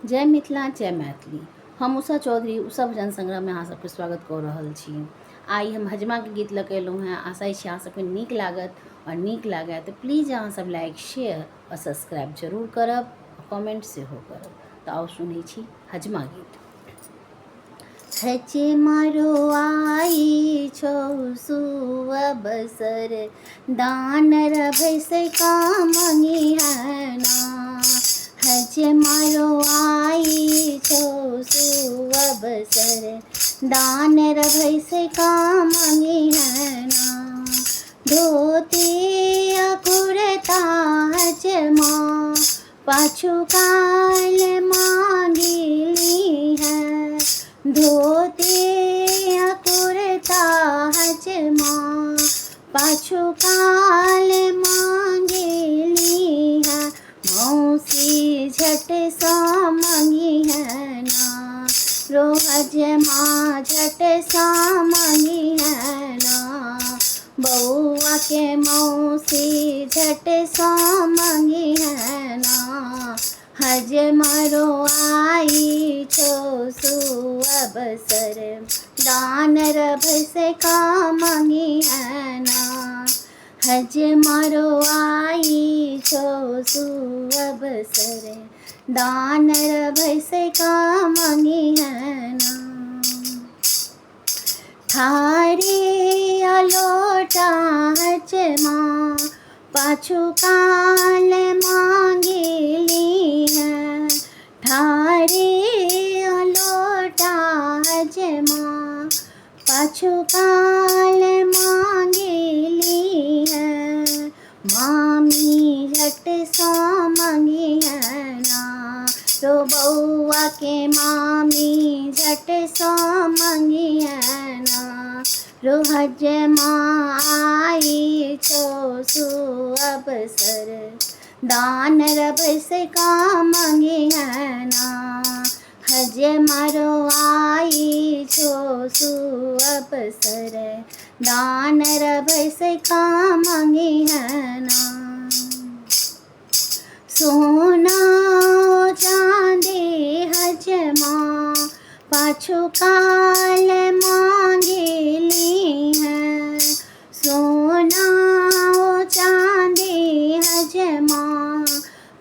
जय मिथिला जय मैथिली। हम उषा चौधरी उषा भजन संग्रह में अहाँ सबके स्वागत कऽ रहल छी। आइ हम हजमा के गीत लऽ कऽ एलहुँ हैं। आशा छी अहाँ सबके नीक लागत और नीक लागै तऽ प्लीज अहाँ सब लाइक शेयर और सब्सक्राइब जरूर करब, कमेंट सेहो करब। तऽ आओ सुनै छी हजमा गीत। हजे मारो आई छौ सुअबसर, दान रभै से कामनी है ना। हजे मारो आई छौ सुअबसर, दान रभै से कामनी है ना। धोती कुर्ता हजमा पाछू काल मांगिली है। धोती कुर्ता हजमा पाछू काल मांगिली है। मौसी झट सा मंगी है ना, रो हजमा झट सा मंगी है ना। बउआ के मौसी झट सा मंगी है ना। हजमारो आई छो सुअबसर, दान रभै से कामनी है ना। हजमारो आई छो सुअबसर, दान रभै से कामनी है ना। थारी अलोटा हजमा पाछू काल मांगिली है। थारी अलोटा हजमा पाछू काल मांगिली है। मामी झट सा मंगी है ना, तो बउआ के मामी झट सा मंगी है ना। रो हजमा आई छो सुअबसर, दान रभै से कामनी है ना। हजमारो आई छो सुअबसर, दान रभै से कामनी है ना। सोना चांदी हजमा पाछू काल मांगिली है। सोना चांदी हजमा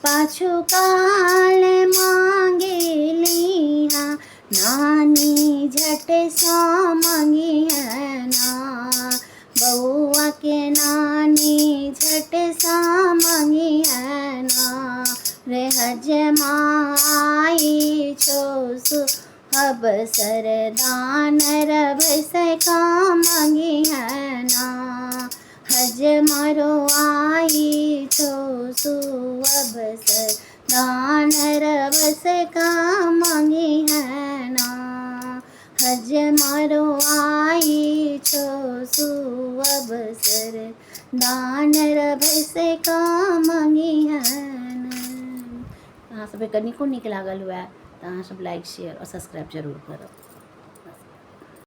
पाछू काल मांगिली है। नानी झट सा मंगी है ना, बउआ के नानी झट सा मंगी है ना। रे हजमा आई छो सुअबसर, दान रभै से कामनी है ना। हजमारो आई छो सुअबसर, दान रभै से कामनी है ना। हजमारो आई छो सुअबसर, दान रभै से कामनी है ना। अहाँ सबके कनिको नीक लागल हुए तऽ अहाँ सब लाइक शेयर और सब्सक्राइब जरूर करब।